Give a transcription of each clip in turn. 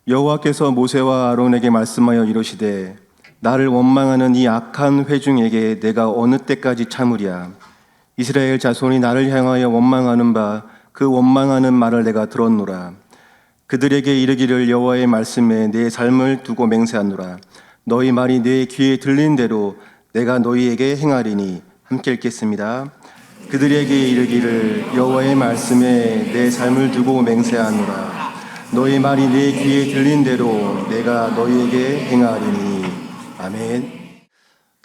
여호와께서 모세와 아론에게 말씀하여 이르시되 나를 원망하는 이 악한 회중에게 내가 어느 때까지 참으랴. 이스라엘 자손이 나를 향하여 원망하는 바 그 원망하는 말을 내가 들었노라. 그들에게 이르기를 여호와의 말씀에 내 삶을 두고 맹세하노라. 너희 말이 내 귀에 들린 대로 내가 너희에게 행하리니. 함께 읽겠습니다. 그들에게 이르기를 여호와의 말씀에 내 삶을 두고 맹세하노라. 너희 말이 내 귀에 들린 대로 내가 너희에게 행하리니. 아멘.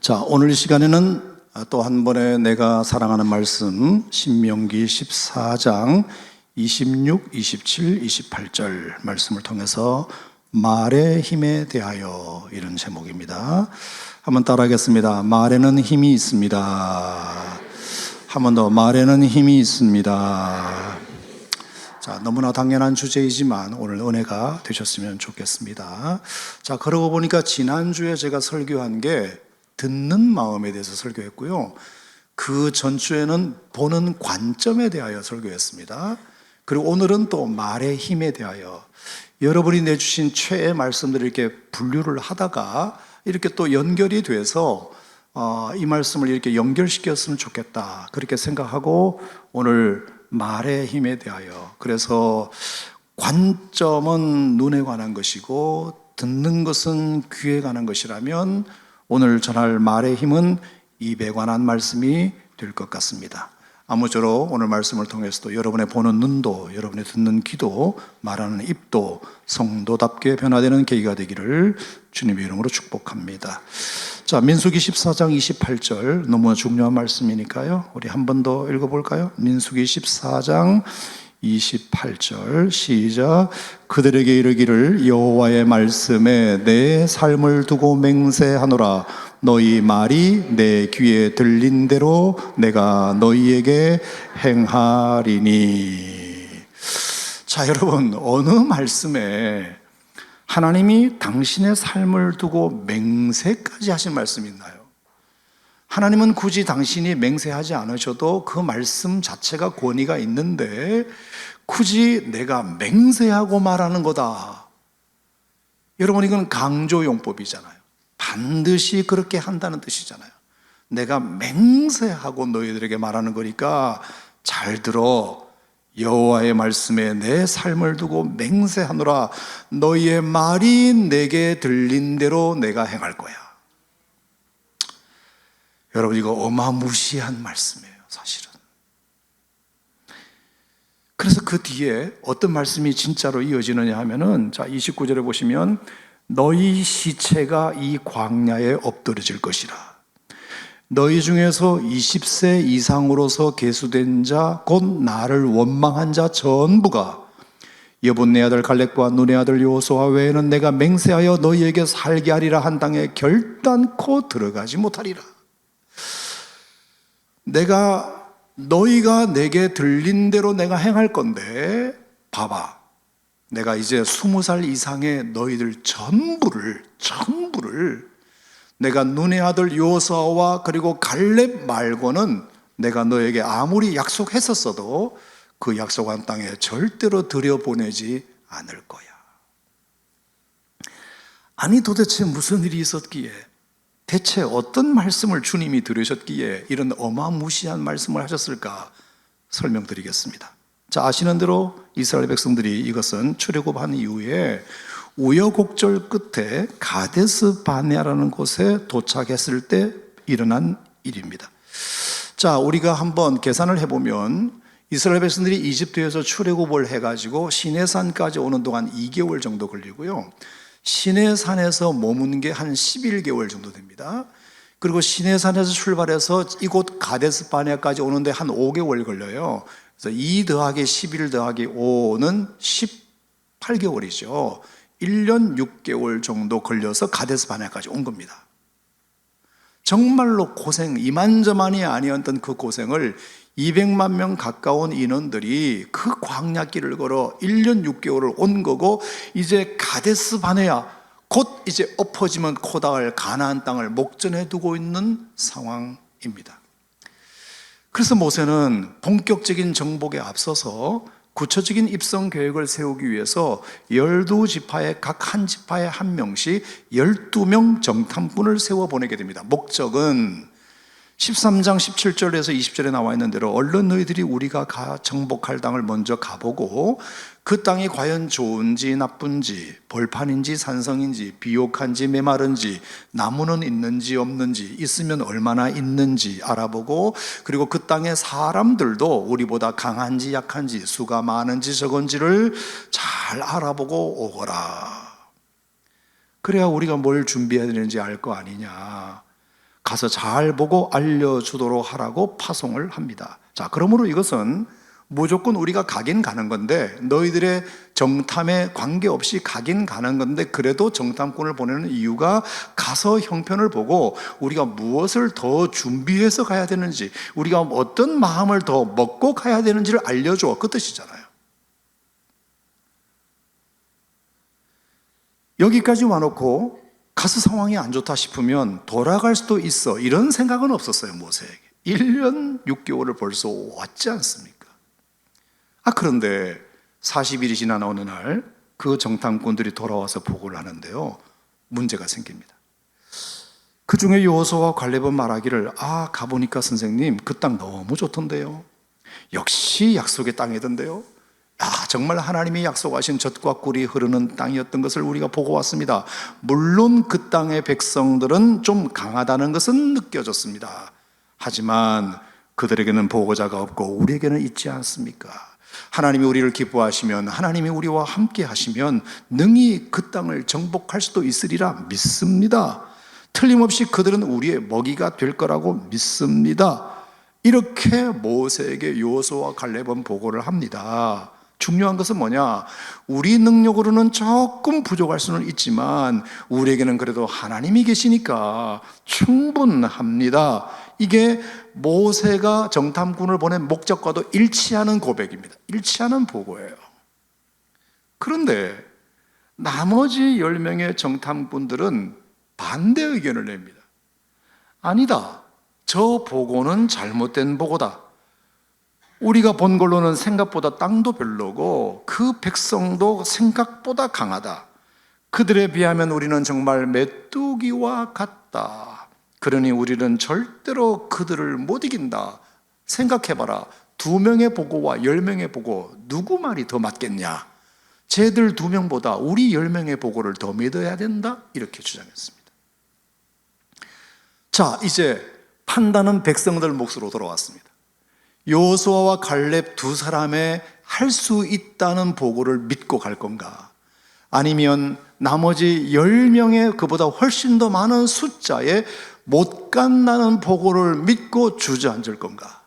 자, 오늘 이 시간에는 또 한 번에 내가 사랑하는 말씀 신명기 14장 26, 27, 28절 말씀을 통해서 말의 힘에 대하여 이런 제목입니다. 한번 따라하겠습니다. 말에는 힘이 있습니다. 한 번 더, 말에는 힘이 있습니다. 자, 너무나 당연한 주제이지만 오늘 은혜가 되셨으면 좋겠습니다. 자, 그러고 보니까 지난주에 제가 설교한 게 듣는 마음에 대해서 설교했고요. 그 전주에는 보는 관점에 대하여 설교했습니다. 그리고 오늘은 또 말의 힘에 대하여 여러분이 내주신 최애 말씀들을 이렇게 분류를 하다가 이렇게 또 연결이 돼서 이 말씀을 이렇게 연결시켰으면 좋겠다 그렇게 생각하고 오늘 말의 힘에 대하여, 그래서 관점은 눈에 관한 것이고 듣는 것은 귀에 관한 것이라면 오늘 전할 말의 힘은 입에 관한 말씀이 될 것 같습니다. 아무쪼록 오늘 말씀을 통해서도 여러분의 보는 눈도, 여러분의 듣는 귀도, 말하는 입도 성도답게 변화되는 계기가 되기를 주님의 이름으로 축복합니다. 자, 민수기 14장 28절 너무 중요한 말씀이니까요, 우리 한 번 더 읽어볼까요? 민수기 14장 28절 시작. 그들에게 이르기를 여호와의 말씀에 내 삶을 두고 맹세하노라. 너희 말이 내 귀에 들린 대로 내가 너희에게 행하리니. 자, 여러분, 어느 말씀에 하나님이 당신의 삶을 두고 맹세까지 하신 말씀이 있나요? 하나님은 굳이 당신이 맹세하지 않으셔도 그 말씀 자체가 권위가 있는데 굳이 내가 맹세하고 말하는 거다. 여러분, 이건 강조용법이잖아요. 반드시 그렇게 한다는 뜻이잖아요. 내가 맹세하고 너희들에게 말하는 거니까 잘 들어. 여호와의 말씀에 내 삶을 두고 맹세하노라. 너희의 말이 내게 들린 대로 내가 행할 거야. 여러분, 이거 어마무시한 말씀이에요, 사실은. 그래서 그 뒤에 어떤 말씀이 진짜로 이어지느냐 하면은, 자, 29절에 보시면 너희 시체가 이 광야에 엎드러질 것이라. 너희 중에서 20세 이상으로서 계수된 자, 곧 나를 원망한 자 전부가 여분네 아들 갈렙과 눈의 아들 여호수아 외에는 내가 맹세하여 너희에게 살게 하리라 한 땅에 결단코 들어가지 못하리라. 너희가 내게 들린 대로 내가 행할 건데, 봐봐, 내가 이제 20살 이상의 너희들 전부를 내가 눈의 아들 여호수아와 그리고 갈렙 말고는 내가 너에게 아무리 약속했었어도 그 약속한 땅에 절대로 들여보내지 않을 거야. 아니, 도대체 무슨 일이 있었기에, 대체 어떤 말씀을 주님이 들으셨기에 이런 어마무시한 말씀을 하셨을까 설명드리겠습니다. 자, 아시는 대로 이스라엘 백성들이 이것은 출애굽한 이후에 우여곡절 끝에 가데스 바네아라는 곳에 도착했을 때 일어난 일입니다. 자, 우리가 한번 계산을 해보면 이스라엘 백성들이 이집트에서 출애굽을 해가지고 시내산까지 오는 동안 2개월 정도 걸리고요, 시내산에서 머문 게 한 11개월 정도 됩니다. 그리고 시내산에서 출발해서 이곳 가데스 바네아까지 오는데 한 5개월 걸려요. 그래서 2 더하기 11 더하기 5는 18개월이죠. 1년 6개월 정도 걸려서 가데스 바네아까지 온 겁니다. 정말로 고생, 이만저만이 아니었던 그 고생을 200만 명 가까운 인원들이 그 광야길을 걸어 1년 6개월을 온 거고, 이제 가데스 바네아, 곧 이제 엎어지면 코다할 가나안 땅을 목전에 두고 있는 상황입니다. 그래서 모세는 본격적인 정복에 앞서서 구체적인 입성 계획을 세우기 위해서 12지파의 각 한 지파에 한 명씩 12명 정탐꾼을 세워 보내게 됩니다. 목적은 13장 17절에서 20절에 나와 있는 대로 얼른 너희들이 우리가 정복할 땅을 먼저 가보고 그 땅이 과연 좋은지 나쁜지, 벌판인지 산성인지, 비옥한지 메마른지, 나무는 있는지 없는지, 있으면 얼마나 있는지 알아보고, 그리고 그 땅의 사람들도 우리보다 강한지 약한지, 수가 많은지 적은지를 잘 알아보고 오거라. 그래야 우리가 뭘 준비해야 되는지 알 거 아니냐. 가서 잘 보고 알려주도록 하라고 파송을 합니다. 자, 그러므로 이것은 무조건 우리가 가긴 가는 건데, 너희들의 정탐에 관계없이 가긴 가는 건데, 그래도 정탐꾼을 보내는 이유가 가서 형편을 보고 우리가 무엇을 더 준비해서 가야 되는지, 우리가 어떤 마음을 더 먹고 가야 되는지를 알려줘, 그 뜻이잖아요. 여기까지 와놓고 가서 상황이 안 좋다 싶으면 돌아갈 수도 있어, 이런 생각은 없었어요, 모세에게. 1년 6개월을 벌써 왔지 않습니까? 그런데 40일이 지난 어느 날 그 정탐꾼들이 돌아와서 보고를 하는데요, 문제가 생깁니다. 그 중에 여호수아와 갈렙은 말하기를, 가보니까 선생님 그 땅 너무 좋던데요, 역시 약속의 땅이던데요, 정말 하나님이 약속하신 젖과 꿀이 흐르는 땅이었던 것을 우리가 보고 왔습니다. 물론 그 땅의 백성들은 좀 강하다는 것은 느껴졌습니다. 하지만 그들에게는 보호자가 없고 우리에게는 있지 않습니까? 하나님이 우리를 기뻐하시면, 하나님이 우리와 함께 하시면 능히 그 땅을 정복할 수도 있으리라 믿습니다. 틀림없이 그들은 우리의 먹이가 될 거라고 믿습니다. 이렇게 모세에게 여호수아와 갈렙은 보고를 합니다. 중요한 것은 뭐냐? 우리 능력으로는 조금 부족할 수는 있지만 우리에게는 그래도 하나님이 계시니까 충분합니다. 이게 모세가 정탐꾼을 보낸 목적과도 일치하는 고백입니다. 일치하는 보고예요. 그런데 나머지 10명의 정탐꾼들은 반대 의견을 냅니다. 아니다, 저 보고는 잘못된 보고다. 우리가 본 걸로는 생각보다 땅도 별로고 그 백성도 생각보다 강하다. 그들에 비하면 우리는 정말 메뚜기와 같다. 그러니 우리는 절대로 그들을 못 이긴다. 생각해봐라, 2명의 보고와 10명의 보고, 누구 말이 더 맞겠냐? 쟤들 2명보다 우리 10명의 보고를 더 믿어야 된다, 이렇게 주장했습니다. 자, 이제 판단은 백성들 몫으로 돌아왔습니다. 여호수아와 갈렙 두 사람의 할 수 있다는 보고를 믿고 갈 건가, 아니면 나머지 10명의 그보다 훨씬 더 많은 숫자에 못 간다는 보고를 믿고 주저앉을 건가?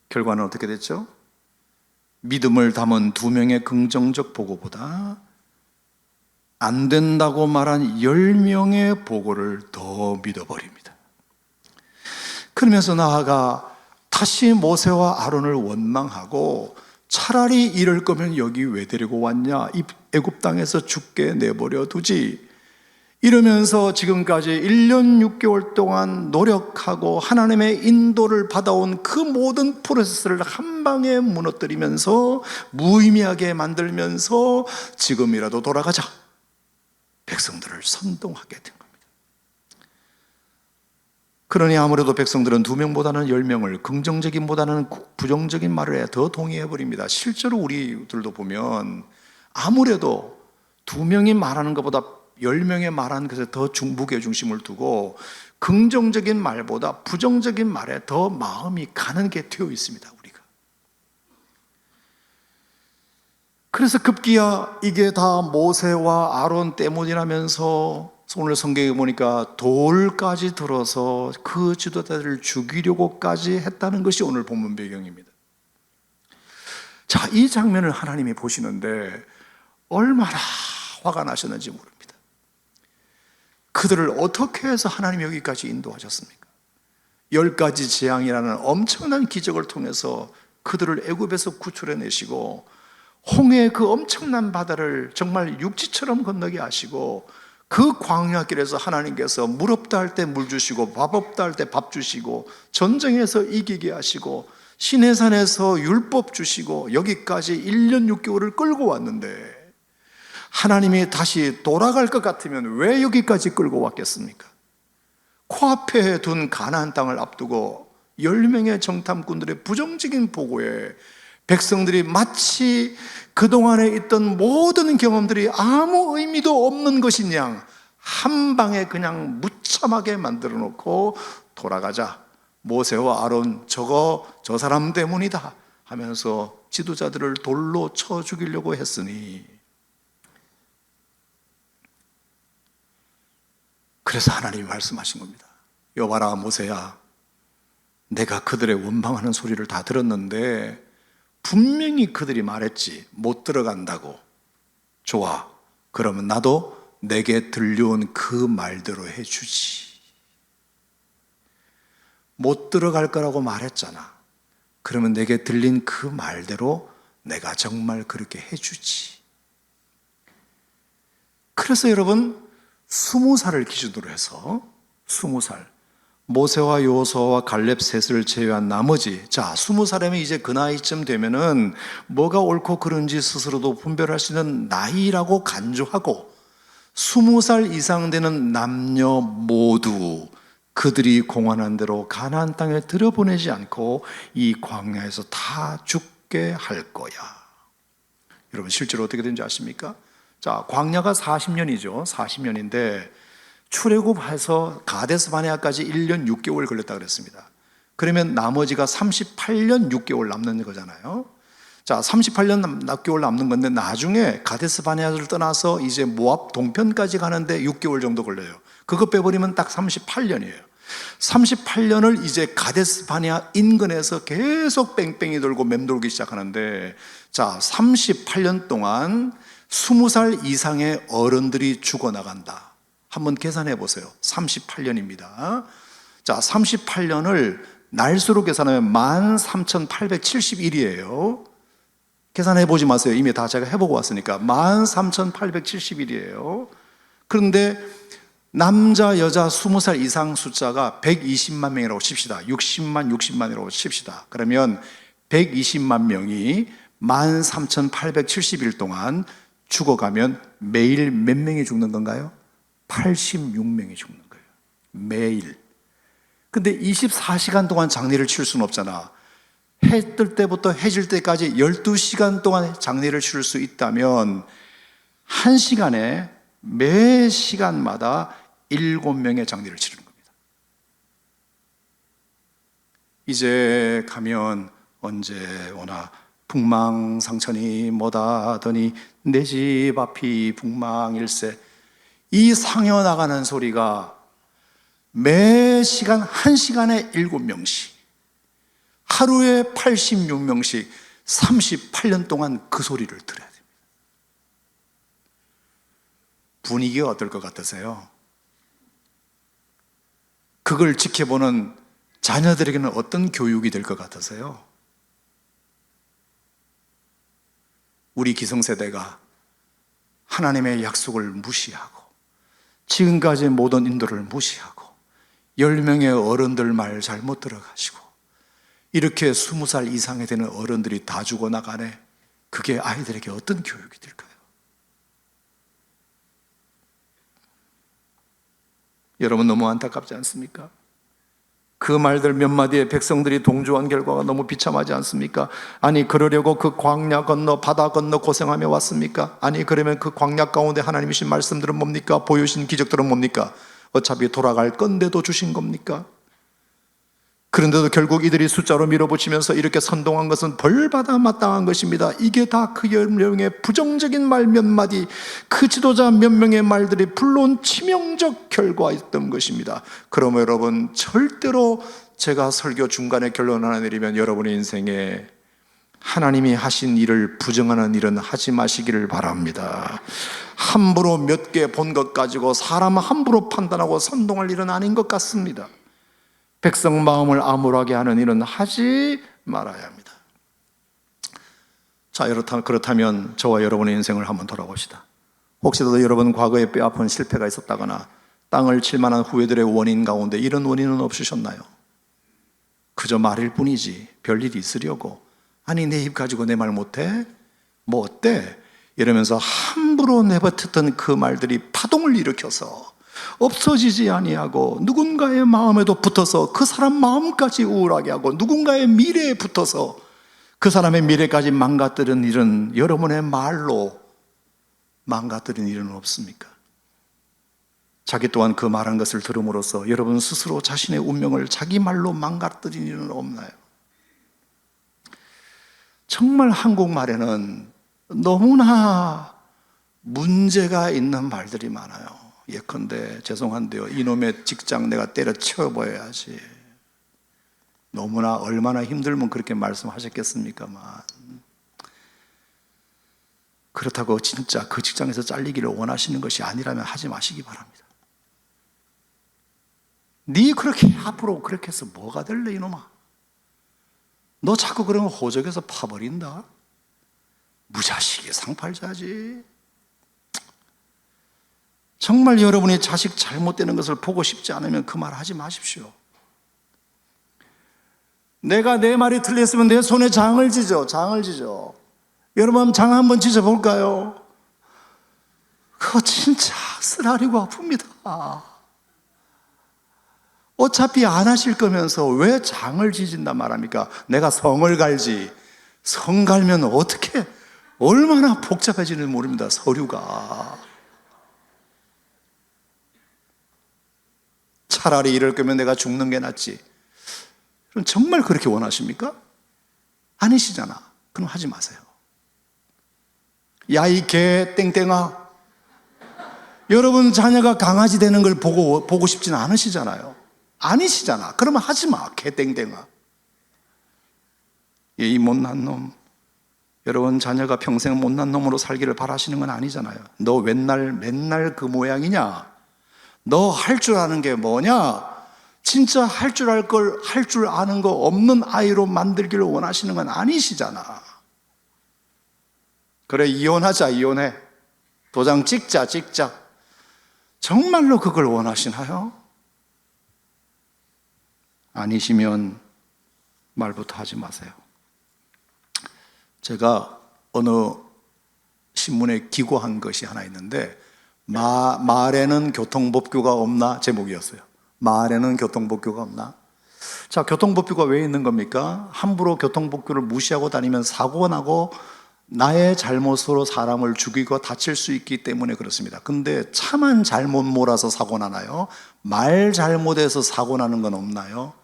결과는 어떻게 됐죠? 믿음을 담은 2명의 긍정적 보고보다 안 된다고 말한 10명의 보고를 더 믿어버립니다. 그러면서 나아가 다시 모세와 아론을 원망하고, 차라리 이럴 거면 여기 왜 데리고 왔냐, 이 애굽 땅에서 죽게 내버려 두지, 이러면서 지금까지 1년 6개월 동안 노력하고 하나님의 인도를 받아온 그 모든 프로세스를 한 방에 무너뜨리면서 무의미하게 만들면서 지금이라도 돌아가자, 백성들을 선동하게 된 겁니다. 그러니 아무래도 백성들은 2명보다는 10명을, 긍정적인보다는 부정적인 말에 더 동의해버립니다. 실제로 우리들도 보면 아무래도 2명이 말하는 것보다 10명의 말하는 것에 더 무게중심을 두고 긍정적인 말보다 부정적인 말에 더 마음이 가는 게 되어 있습니다, 우리가. 그래서 급기야 이게 다 모세와 아론 때문이라면서 오늘 성경에 보니까 돌까지 들어서 그 지도자들을 죽이려고까지 했다는 것이 오늘 본문 배경입니다. 자, 이 장면을 하나님이 보시는데 얼마나 화가 나셨는지 모릅니다. 그들을 어떻게 해서 하나님이 여기까지 인도하셨습니까? 10가지 재앙이라는 엄청난 기적을 통해서 그들을 애굽에서 구출해내시고, 홍해의 그 엄청난 바다를 정말 육지처럼 건너게 하시고, 그 광야길에서 하나님께서 물 없다 할 때 물 주시고 밥 없다 할 때 밥 주시고, 전쟁에서 이기게 하시고, 시내산에서 율법 주시고 여기까지 1년 6개월을 끌고 왔는데 하나님이 다시 돌아갈 것 같으면 왜 여기까지 끌고 왔겠습니까? 코앞에 둔 가나안 땅을 앞두고 10명의 정탐꾼들의 부정적인 보고에 백성들이 마치 그동안에 있던 모든 경험들이 아무 의미도 없는 것인 양 한 방에 그냥 무참하게 만들어 놓고 돌아가자. 모세와 아론 저 사람 때문이다 하면서 지도자들을 돌로 쳐 죽이려고 했으니, 그래서 하나님이 말씀하신 겁니다. 여봐라 모세야, 내가 그들의 원망하는 소리를 다 들었는데 분명히 그들이 말했지 못 들어간다고. 좋아, 그러면 나도 내게 들려온 그 말대로 해주지. 못 들어갈 거라고 말했잖아. 그러면 내게 들린 그 말대로 내가 정말 그렇게 해주지. 그래서 여러분 20살을 기준으로 해서 20살 모세와 여호수아와 갈렙 셋을 제외한 나머지, 자 20살이면 이제 그 나이쯤 되면은 뭐가 옳고 그른지 스스로도 분별할 수 있는 나이라고 간주하고 20살 이상 되는 남녀 모두 그들이 공언한 대로 가나안 땅에 들여보내지 않고 이 광야에서 다 죽게 할 거야. 여러분 실제로 어떻게 된지 아십니까? 자, 광야가 40년이죠. 40년인데 출애굽해서 가데스 바네아까지 1년 6개월 걸렸다 그랬습니다. 그러면 나머지가 38년 6개월 남는 거잖아요. 자, 38년 6개월 남는 건데 나중에 가데스 바네아를 떠나서 이제 모압 동편까지 가는데 6개월 정도 걸려요. 그거 빼버리면 딱 38년이에요. 38년을 이제 가데스 바네아 인근에서 계속 뺑뺑이 돌고 맴돌기 시작하는데, 자 38년 동안 20살 이상의 어른들이 죽어나간다. 한번 계산해 보세요. 38년입니다. 자 38년을 날수로 계산하면 13,871이에요 계산해 보지 마세요. 이미 다 제가 해보고 왔으니까 13,871이에요 그런데 남자 여자 20살 이상 숫자가 120만 명이라고 칩시다. 60만이라고 칩시다. 그러면 120만 명이 13,871 동안 죽어가면 매일 몇 명이 죽는 건가요? 86명이 죽는 거예요. 매일. 근데 24시간 동안 장례를 치를 수는 없잖아. 해 뜰 때부터 해질 때까지 12시간 동안 장례를 치를 수 있다면 1시간에 매 시간마다 7명의 장례를 치르는 겁니다. 이제 가면 언제 오나 북망상천이 뭐다 하더니 내 집 앞이 북망일세. 이 상여 나가는 소리가 매 시간 1시간에 7명씩, 하루에 86명씩 38년 동안 그 소리를 들어야 됩니다. 분위기가 어떨 것 같으세요? 그걸 지켜보는 자녀들에게는 어떤 교육이 될 것 같으세요? 우리 기성세대가 하나님의 약속을 무시하고 지금까지 모든 인도를 무시하고 10명의 어른들 말 잘못 들어가시고 이렇게 20살 이상이 되는 어른들이 다 죽어나가네. 그게 아이들에게 어떤 교육이 될까요? 여러분 너무 안타깝지 않습니까? 그 말들 몇 마디에 백성들이 동조한 결과가 너무 비참하지 않습니까? 아니 그러려고 그 광야 건너 바다 건너 고생하며 왔습니까? 아니 그러면 그 광야 가운데 하나님이 주신 말씀들은 뭡니까? 보여주신 기적들은 뭡니까? 어차피 돌아갈 건데도 주신 겁니까? 그런데도 결국 이들이 숫자로 밀어붙이면서 이렇게 선동한 것은 벌받아 마땅한 것입니다. 이게 다 그 10명의 부정적인 말 몇 마디, 그 지도자 몇 명의 말들이 불러온 치명적 결과였던 것입니다. 그러면 여러분 절대로 제가 설교 중간에 결론 하나 내리면 여러분의 인생에 하나님이 하신 일을 부정하는 일은 하지 마시기를 바랍니다. 함부로 몇 개 본 것 가지고 사람 함부로 판단하고 선동할 일은 아닌 것 같습니다. 백성 마음을 암울하게 하는 일은 하지 말아야 합니다. 자, 그렇다면 저와 여러분의 인생을 한번 돌아봅시다. 혹시라도 여러분 과거에 뼈아픈 실패가 있었다거나 땅을 칠 만한 후회들의 원인 가운데 이런 원인은 없으셨나요? 그저 말일 뿐이지 별일이 있으려고. 아니 내 입 가지고 내 말 못해? 뭐 어때? 이러면서 함부로 내뱉었던 그 말들이 파동을 일으켜서 없어지지 아니하고 누군가의 마음에도 붙어서 그 사람 마음까지 우울하게 하고 누군가의 미래에 붙어서 그 사람의 미래까지 망가뜨린 일은 여러분의 말로 망가뜨린 일은 없습니까? 자기 또한 그 말한 것을 들음으로써 여러분 스스로 자신의 운명을 자기 말로 망가뜨린 일은 없나요? 정말 한국말에는 너무나 문제가 있는 말들이 많아요. 예컨대 죄송한데요, 이놈의 직장 내가 때려치워버려야지. 너무나 얼마나 힘들면 그렇게 말씀하셨겠습니까만, 그렇다고 진짜 그 직장에서 잘리기를 원하시는 것이 아니라면 하지 마시기 바랍니다. 네 그렇게 앞으로 그렇게 해서 뭐가 될래 이놈아? 너 자꾸 그러면 호적에서 파버린다. 무자식이 상팔자지. 정말 여러분이 자식 잘못되는 것을 보고 싶지 않으면 그 말 하지 마십시오. 내가 내 말이 틀렸으면 내 손에 장을 지죠. 장을 지죠. 여러분 장 한번 지져볼까요? 그거 진짜 쓰라리고 아픕니다. 어차피 안 하실 거면서 왜 장을 지진단 말합니까? 내가 성을 갈지. 성 갈면 어떻게 얼마나 복잡해지는지 모릅니다. 서류가. 차라리 이럴 거면 내가 죽는 게 낫지. 그럼 정말 그렇게 원하십니까? 아니시잖아. 그럼 하지 마세요. 야, 이 개 땡땡아. 여러분 자녀가 강아지 되는 걸 보고 싶지는 않으시잖아요. 아니시잖아. 그러면 하지 마. 개 땡땡아. 이 못난 놈. 여러분 자녀가 평생 못난 놈으로 살기를 바라시는 건 아니잖아요. 너 맨날 그 모양이냐? 너 할 줄 아는 게 뭐냐? 진짜 할 줄 아는 거 없는 아이로 만들기를 원하시는 건 아니시잖아. 그래, 이혼하자. 이혼해. 도장 찍자. 정말로 그걸 원하시나요? 아니시면 말부터 하지 마세요. 제가 어느 신문에 기고한 것이 하나 있는데, 말에는 교통법규가 없나? 제목이었어요. 말에는 교통법규가 없나? 자, 교통법규가 왜 있는 겁니까? 함부로 교통법규를 무시하고 다니면 사고가 나고 나의 잘못으로 사람을 죽이고 다칠 수 있기 때문에 그렇습니다. 근데 차만 잘못 몰아서 사고 나나요? 말 잘못해서 사고 나는 건 없나요?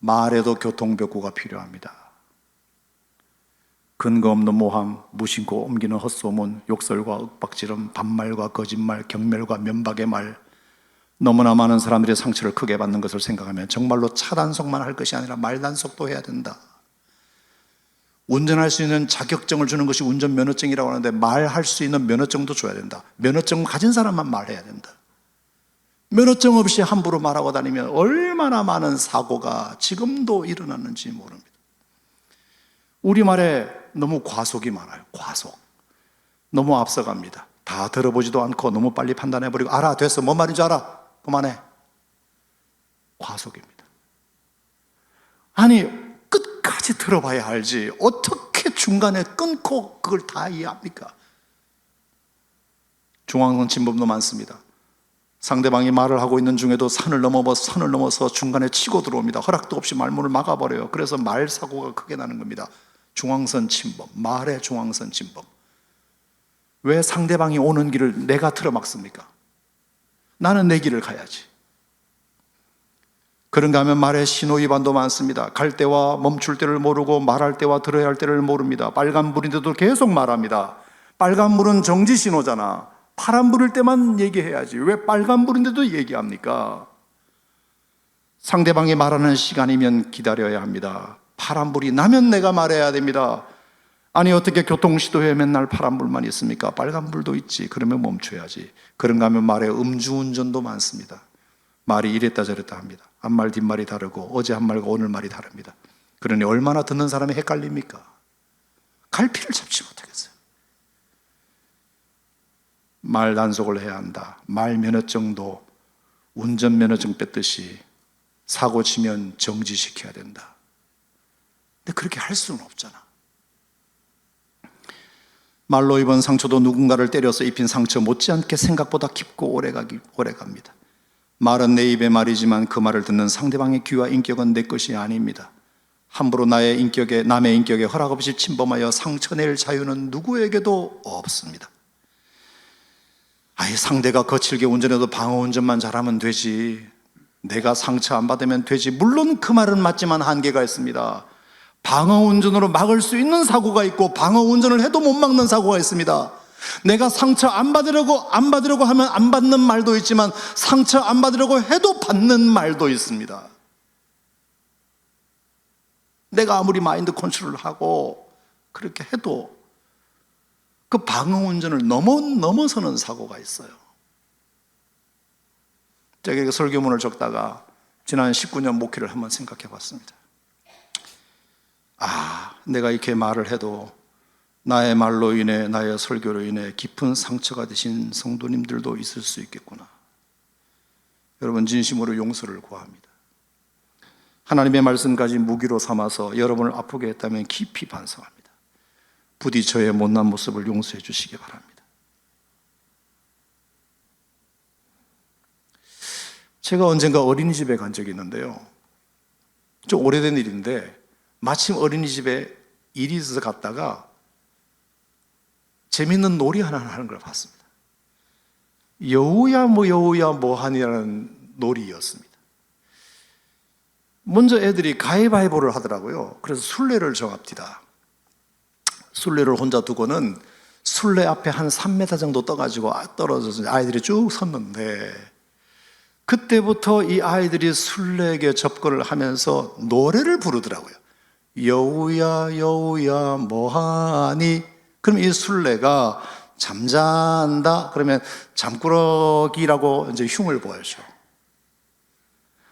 말에도 교통법규가 필요합니다. 근거 없는 모함, 무심코 옮기는 헛소문, 욕설과 윽박지름, 반말과 거짓말, 경멸과 면박의 말, 너무나 많은 사람들이 상처를 크게 받는 것을 생각하면 정말로 차단속만 할 것이 아니라 말단속도 해야 된다. 운전할 수 있는 자격증을 주는 것이 운전면허증이라고 하는데 말할 수 있는 면허증도 줘야 된다. 면허증 가진 사람만 말해야 된다. 면허증 없이 함부로 말하고 다니면 얼마나 많은 사고가 지금도 일어났는지 모릅니다. 우리말에 너무 과속이 많아요. 과속. 너무 앞서갑니다. 다 들어보지도 않고 너무 빨리 판단해버리고, 알아, 됐어, 뭔 말인지 알아, 그만해. 과속입니다. 아니, 끝까지 들어봐야 알지 어떻게 중간에 끊고 그걸 다 이해합니까? 중앙선 침범도 많습니다. 상대방이 말을 하고 있는 중에도 선을 넘어서 중간에 치고 들어옵니다. 허락도 없이 말문을 막아버려요. 그래서 말사고가 크게 나는 겁니다. 중앙선 침범, 말의 중앙선 침범. 왜 상대방이 오는 길을 내가 틀어막습니까? 나는 내 길을 가야지. 그런가 하면 말의 신호 위반도 많습니다. 갈 때와 멈출 때를 모르고 말할 때와 들어야 할 때를 모릅니다. 빨간불인데도 계속 말합니다. 빨간불은 정지 신호잖아. 파란불일 때만 얘기해야지. 왜 빨간불인데도 얘기합니까? 상대방이 말하는 시간이면 기다려야 합니다. 파란불이 나면 내가 말해야 됩니다. 아니, 어떻게 교통시도에 맨날 파란불만 있습니까? 빨간불도 있지. 그러면 멈춰야지. 그런가 하면 말에 음주운전도 많습니다. 말이 이랬다 저랬다 합니다. 앞말 뒷말이 다르고 어제 한 말과 오늘 말이 다릅니다. 그러니 얼마나 듣는 사람이 헷갈립니까? 갈피를 잡지 못하겠어요. 말 단속을 해야 한다. 말 면허증도 운전면허증 뺐듯이 사고 치면 정지시켜야 된다. 근데 그렇게 할 수는 없잖아. 말로 입은 상처도 누군가를 때려서 입힌 상처 못지않게 생각보다 깊고 오래 갑니다. 말은 내 입의 말이지만 그 말을 듣는 상대방의 귀와 인격은 내 것이 아닙니다. 함부로 남의 인격에 허락 없이 침범하여 상처낼 자유는 누구에게도 없습니다. 아예 상대가 거칠게 운전해도 방어 운전만 잘하면 되지, 내가 상처 안 받으면 되지. 물론 그 말은 맞지만 한계가 있습니다. 방어 운전으로 막을 수 있는 사고가 있고 방어 운전을 해도 못 막는 사고가 있습니다. 내가 상처 안 받으려고 하면 안 받는 말도 있지만 상처 안 받으려고 해도 받는 말도 있습니다. 내가 아무리 마인드 컨트롤을 하고 그렇게 해도 그 방어 운전을 넘어서는 사고가 있어요. 제가 설교문을 적다가 지난 19년 목회를 한번 생각해 봤습니다. 내가 이렇게 말을 해도 나의 말로 인해, 나의 설교로 인해 깊은 상처가 되신 성도님들도 있을 수 있겠구나. 여러분, 진심으로 용서를 구합니다. 하나님의 말씀까지 무기로 삼아서 여러분을 아프게 했다면 깊이 반성합니다. 부디 저의 못난 모습을 용서해 주시기 바랍니다. 제가 언젠가 어린이집에 간 적이 있는데요, 좀 오래된 일인데 마침 어린이집에 일이 있어서 갔다가 재밌는 놀이 하나 하는 걸 봤습니다. 여우야 뭐하니라는 놀이였습니다. 먼저 애들이 가위바위보를 하더라고요. 그래서 술래를 정합니다. 술래를 혼자 두고는 술래 앞에 한 3m 정도 떨어져서 아이들이 쭉 섰는데, 그때부터 이 아이들이 술래에게 접근을 하면서 노래를 부르더라고요. 여우야 여우야 뭐하니? 그럼 이 술래가 잠잔다 그러면 잠꾸러기라고 이제 흉을 보여줘.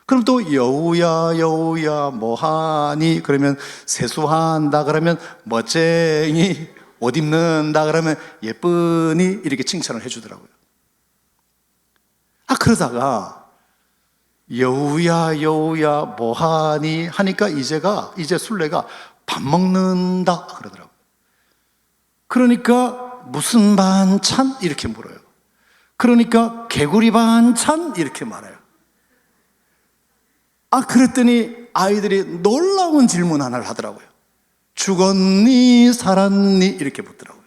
그럼 또 여우야 여우야 뭐하니? 그러면 세수한다 그러면 멋쟁이, 옷 입는다 그러면 예쁘니, 이렇게 칭찬을 해주더라고요. 그러다가 여우야 여우야 뭐하니 하니까 이제 술래가 밥 먹는다 그러더라고요. 그러니까 무슨 반찬? 이렇게 물어요. 그러니까 개구리 반찬? 이렇게 말해요. 그랬더니 아이들이 놀라운 질문 하나를 하더라고요. 죽었니 살았니? 이렇게 묻더라고요.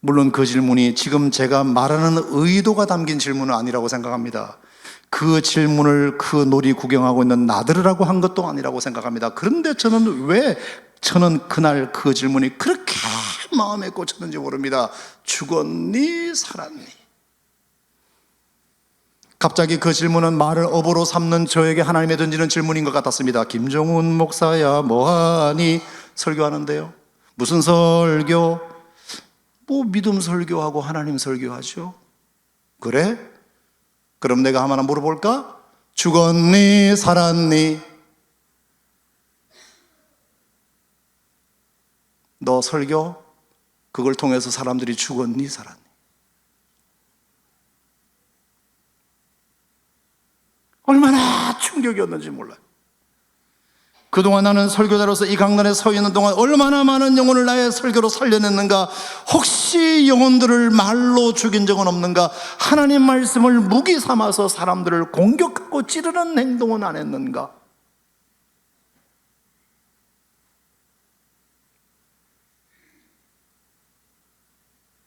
물론 그 질문이 지금 제가 말하는 의도가 담긴 질문은 아니라고 생각합니다. 그 질문을 그 놀이 구경하고 있는 나들으라고 한 것도 아니라고 생각합니다. 그런데 저는 그날 그 질문이 그렇게 마음에 꽂혔는지 모릅니다. 죽었니 살았니? 갑자기 그 질문은 말을 업으로 삼는 저에게 하나님이 던지는 질문인 것 같았습니다. 김종훈 목사야 뭐하니? 설교하는데요. 무슨 설교? 믿음 설교하고 하나님 설교하죠. 그래? 그럼 내가 하나 물어볼까? 죽었니 살았니? 너 설교? 그걸 통해서 사람들이 죽었니 살았니? 얼마나 충격이었는지 몰라요. 그동안 나는 설교자로서 이 강단에 서 있는 동안 얼마나 많은 영혼을 나의 설교로 살려냈는가? 혹시 영혼들을 말로 죽인 적은 없는가? 하나님 말씀을 무기 삼아서 사람들을 공격하고 찌르는 행동은 안 했는가?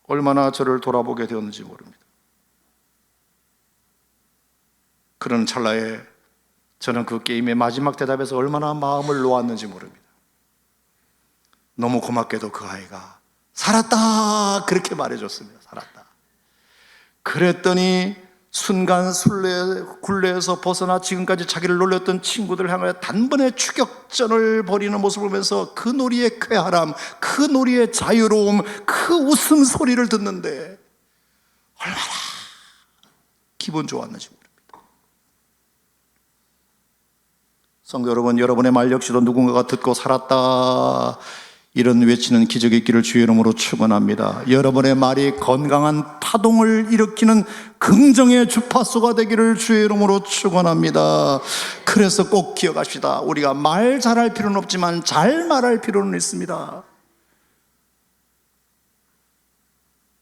얼마나 저를 돌아보게 되었는지 모릅니다. 그런 찰나에 저는 그 게임의 마지막 대답에서 얼마나 마음을 놓았는지 모릅니다. 너무 고맙게도 그 아이가 살았다 그렇게 말해줬습니다. 살았다. 그랬더니 순간 굴레에서 벗어나 지금까지 자기를 놀렸던 친구들을 향하여 단번에 추격전을 벌이는 모습을 보면서 그 놀이의 쾌활함, 그 놀이의 자유로움, 그 웃음소리를 듣는데 얼마나 기분 좋았는지 모릅니다. 성도 여러분, 여러분의 말 역시도 누군가가 듣고 살았다, 이런 외치는 기적의 길을 주의 이름으로 축원합니다. 여러분의 말이 건강한 파동을 일으키는 긍정의 주파수가 되기를 주의 이름으로 축원합니다. 그래서 꼭 기억합시다. 우리가 말 잘할 필요는 없지만 잘 말할 필요는 있습니다.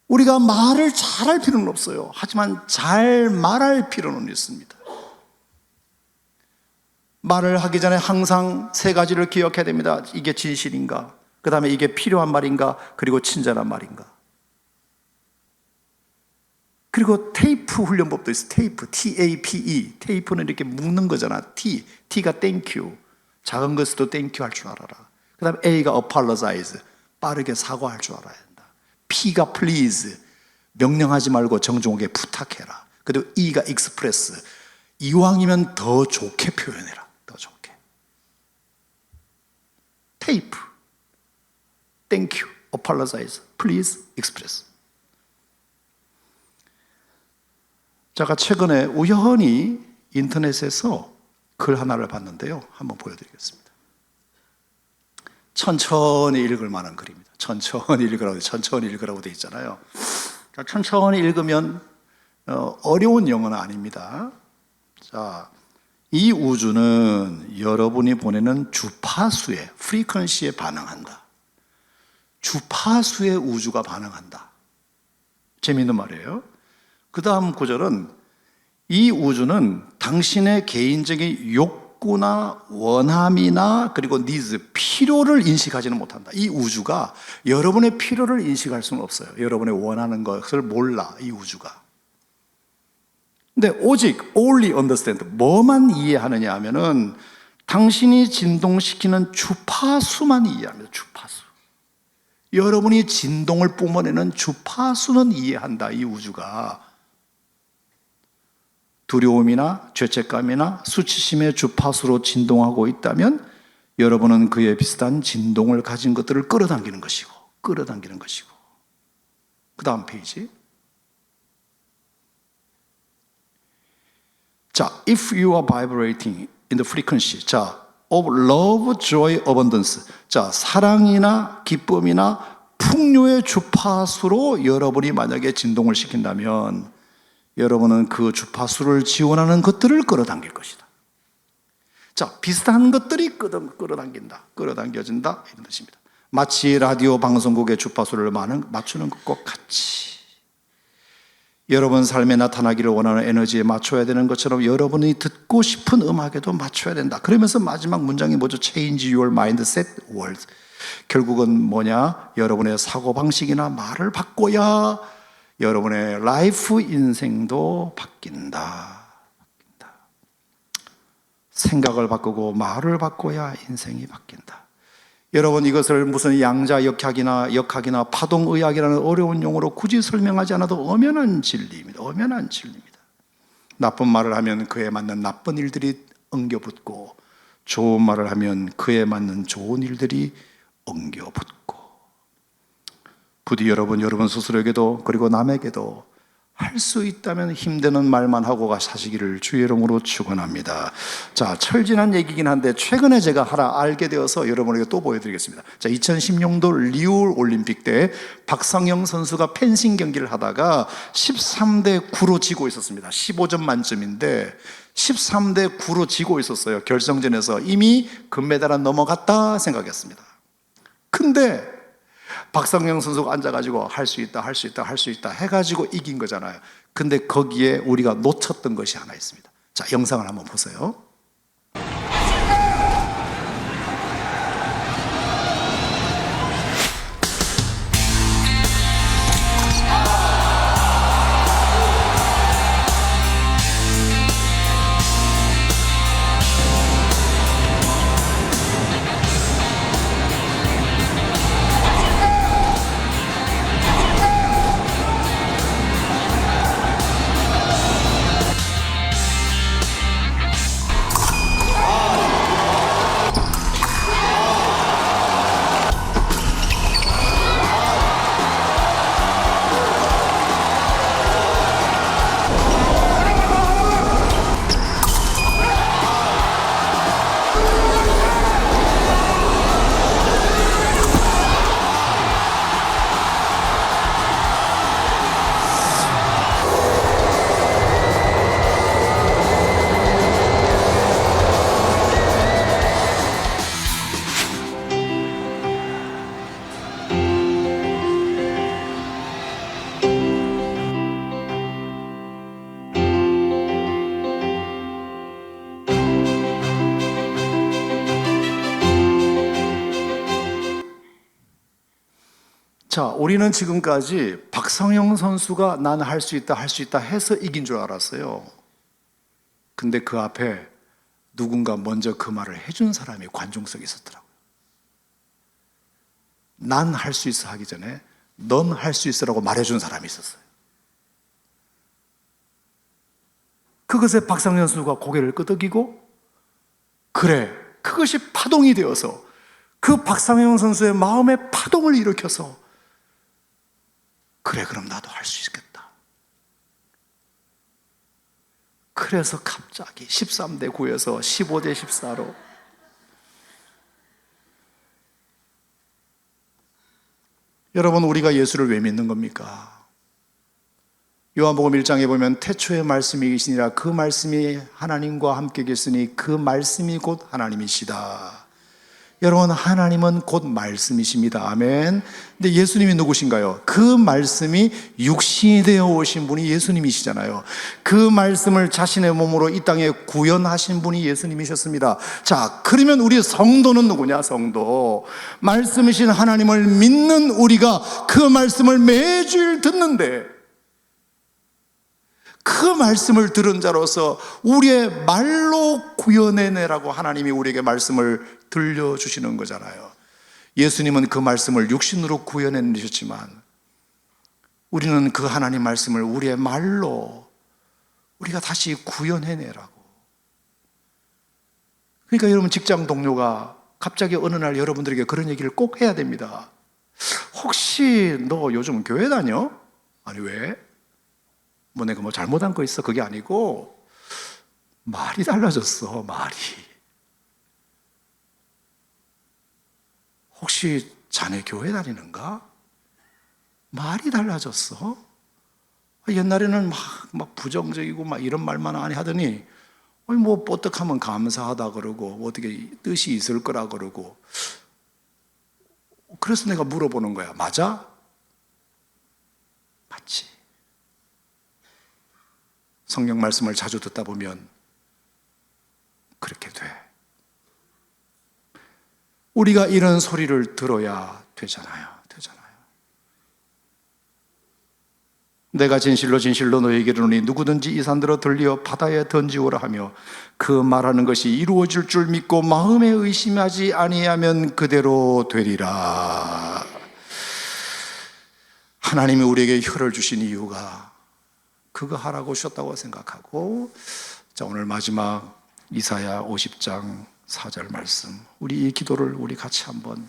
우리가 말을 잘할 필요는 없어요. 하지만 잘 말할 필요는 있습니다. 말을 하기 전에 항상 세 가지를 기억해야 됩니다. 이게 진실인가? 그 다음에 이게 필요한 말인가? 그리고 친절한 말인가? 그리고 테이프 훈련법도 있어요. 테이프, T-A-P-E. 테이프는 이렇게 묶는 거잖아. T가 thank you. 작은 것에도 thank you 할 줄 알아라. 그 다음에 A가 apologize. 빠르게 사과할 줄 알아야 된다. P가 please. 명령하지 말고 정중하게 부탁해라. 그리고 E가 express. 이왕이면 더 좋게 표현해라. 더 좋게. 테이프. Thank you, apologize, please express. 제가 최근에 우연히 인터넷에서 글 하나를 봤는데요. 한번 보여드리겠습니다. 천천히 읽을 만한 글입니다. 천천히 읽으라고 되어 있잖아요. 자, 천천히 읽으면 어려운 영어는 아닙니다. 자, 이 우주는 여러분이 보내는 주파수에, 프리퀀시에 반응한다. 주파수의 우주가 반응한다. 재미있는 말이에요. 그 다음 구절은 이 우주는 당신의 개인적인 욕구나 원함이나 그리고 니즈, 필요를 인식하지는 못한다. 이 우주가 여러분의 필요를 인식할 수는 없어요. 여러분의 원하는 것을 몰라, 이 우주가. 근데 오직 only understand, 뭐만 이해하느냐 하면은 당신이 진동시키는 주파수만 이해합니다. 주파수. 여러분이 진동을 뿜어내는 주파수는 이해한다. 이 우주가 두려움이나 죄책감이나 수치심의 주파수로 진동하고 있다면 여러분은 그에 비슷한 진동을 가진 것들을 끌어당기는 것이고 그 다음 페이지. 자, if you are vibrating in the frequency, 자, of love, joy, abundance. 자, 사랑이나 기쁨이나 풍요의 주파수로 여러분이 만약에 진동을 시킨다면 여러분은 그 주파수를 지원하는 것들을 끌어당길 것이다. 자, 비슷한 것들이 끌어당겨진다 이런 뜻입니다. 마치 라디오 방송국의 주파수를 맞추는 것과 같이 여러분 삶에 나타나기를 원하는 에너지에 맞춰야 되는 것처럼 여러분이 듣고 싶은 음악에도 맞춰야 된다. 그러면서 마지막 문장이 뭐죠? Change your mindset words. 결국은 뭐냐? 여러분의 사고방식이나 말을 바꿔야 여러분의 라이프 인생도 바뀐다. 생각을 바꾸고 말을 바꿔야 인생이 바뀐다. 여러분, 이것을 무슨 양자역학이나 파동의학이라는 어려운 용어로 굳이 설명하지 않아도 엄연한 진리입니다. 나쁜 말을 하면 그에 맞는 나쁜 일들이 엉겨붙고 좋은 말을 하면 그에 맞는 좋은 일들이 엉겨붙고 부디 여러분 스스로에게도 그리고 남에게도 할 수 있다면 힘드는 말만 하고 사시기를 주의 이름으로 축원합니다. 자, 철진한 얘기긴 한데 최근에 제가 하나 알게 되어서 여러분에게 또 보여드리겠습니다. 자, 2016년도 리우 올림픽 때 박상영 선수가 펜싱 경기를 하다가 13대 9로 지고 있었습니다. 15점 만점인데 13대 9로 지고 있었어요. 결승전에서 이미 금메달은 넘어갔다 생각했습니다. 근데 박상영 선수가 앉아가지고 할 수 있다 해가지고 이긴 거잖아요. 근데 거기에 우리가 놓쳤던 것이 하나 있습니다. 자, 영상을 한번 보세요. 자, 우리는 지금까지 박상영 선수가 나는 할 수 있다, 할 수 있다 해서 이긴 줄 알았어요. 근데 그 앞에 누군가 먼저 그 말을 해준 사람이 관중석에 있었더라고요. 난 할 수 있어 하기 전에 넌 할 수 있어라고 말해준 사람이 있었어요. 그것에 박상현 선수가 고개를 끄덕이고, 그래, 그것이 파동이 되어서 그 박상현 선수의 마음에 파동을 일으켜서, 그래, 그럼 나도 할 수 있겠다. 그래서 갑자기 13대 9에서 15대 14로 여러분, 우리가 예수를 왜 믿는 겁니까? 요한복음 1장에 보면 태초에 말씀이 계시니라, 그 말씀이 하나님과 함께 계시니 그 말씀이 곧 하나님이시다. 여러분, 하나님은 곧 말씀이십니다. 아멘. 근데 예수님이 누구신가요? 그 말씀이 육신이 되어 오신 분이 예수님이시잖아요. 그 말씀을 자신의 몸으로 이 땅에 구현하신 분이 예수님이셨습니다. 자, 그러면 우리 성도는 누구냐? 성도, 말씀이신 하나님을 믿는 우리가 그 말씀을 매주일 듣는데, 그 말씀을 들은 자로서 우리의 말로 구현해내라고 하나님이 우리에게 말씀을 들려주시는 거잖아요. 예수님은 그 말씀을 육신으로 구현해내셨지만 우리는 그 하나님 말씀을 우리의 말로 우리가 다시 구현해내라고. 그러니까 여러분, 직장 동료가 갑자기 어느 날 여러분들에게 그런 얘기를 꼭 해야 됩니다. 혹시 너 요즘 교회 다녀? 아니, 왜? 뭐 내가 뭐 잘못한 거 있어? 그게 아니고 말이 달라졌어. 말이. 혹시 자네 교회 다니는가? 말이 달라졌어. 옛날에는 막 부정적이고 막 이런 말만 많이 하더니 뭐 뽀떡하면 감사하다 그러고 어떻게 뜻이 있을 거라 그러고. 그래서 내가 물어보는 거야. 맞아? 맞지. 성경 말씀을 자주 듣다 보면 그렇게 돼. 우리가 이런 소리를 들어야 되잖아요. 내가 진실로 진실로 너희에게 이르노니 누구든지 이 산들어 들리어 바다에 던지오라 하며 그 말하는 것이 이루어질 줄 믿고 마음에 의심하지 아니하면 그대로 되리라. 하나님이 우리에게 혀를 주신 이유가 그거 하라고 하셨다고 생각하고, 자, 오늘 마지막 이사야 50장 4절 말씀, 우리 이 기도를 우리 같이 한번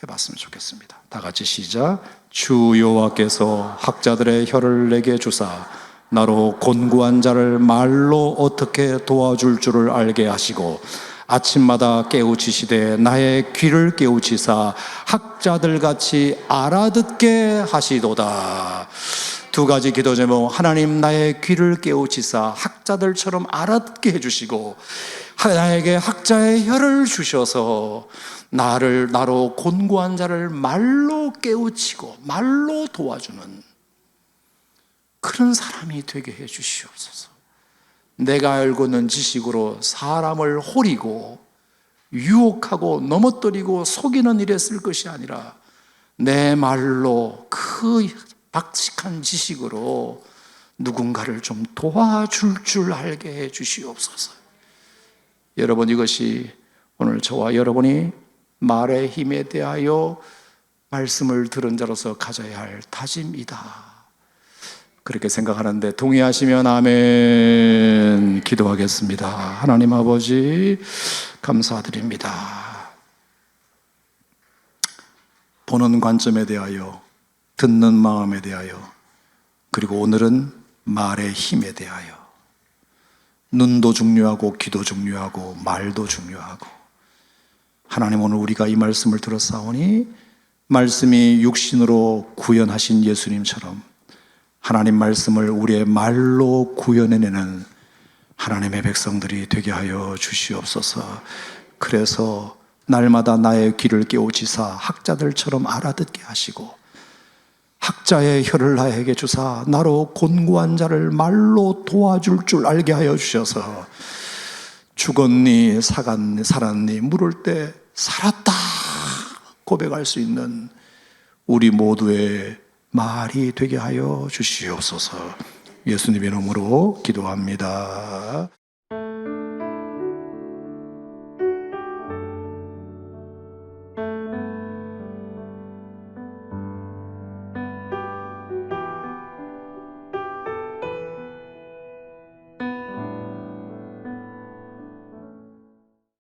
해봤으면 좋겠습니다. 다 같이 시작. 주 여호와께서 학자들의 혀를 내게 주사 나로 곤고한 자를 말로 어떻게 도와줄 줄을 알게 하시고 아침마다 깨우치시되 나의 귀를 깨우치사 학자들같이 알아듣게 하시도다. 두 가지 기도 제목. 하나님, 나의 귀를 깨우치사 학자들처럼 알아듣게 해주시고 나에게 학자의 혀를 주셔서 나로 곤고한 자를 말로 깨우치고 말로 도와주는 그런 사람이 되게 해 주시옵소서. 내가 알고 있는 지식으로 사람을 호리고 유혹하고 넘어뜨리고 속이는 일에 쓸 것이 아니라 내 말로 그 박식한 지식으로 누군가를 좀 도와줄 줄 알게 해 주시옵소서. 여러분, 이것이 오늘 저와 여러분이 말의 힘에 대하여 말씀을 들은 자로서 가져야 할 다짐이다, 그렇게 생각하는데 동의하시면 아멘. 기도하겠습니다. 하나님 아버지, 감사드립니다. 보는 관점에 대하여, 듣는 마음에 대하여, 그리고 오늘은 말의 힘에 대하여, 눈도 중요하고 귀도 중요하고 말도 중요하고, 하나님, 오늘 우리가 이 말씀을 들었사오니 말씀이 육신으로 구현하신 예수님처럼 하나님 말씀을 우리의 말로 구현해내는 하나님의 백성들이 되게 하여 주시옵소서. 그래서 날마다 나의 귀를 깨우치사 학자들처럼 알아듣게 하시고 학자의 혀를 나에게 주사 나로 곤고한 자를 말로 도와줄 줄 알게 하여 주셔서 죽었니 살았니 물을 때 살았다 고백할 수 있는 우리 모두의 말이 되게 하여 주시옵소서. 예수님의 이름으로 기도합니다.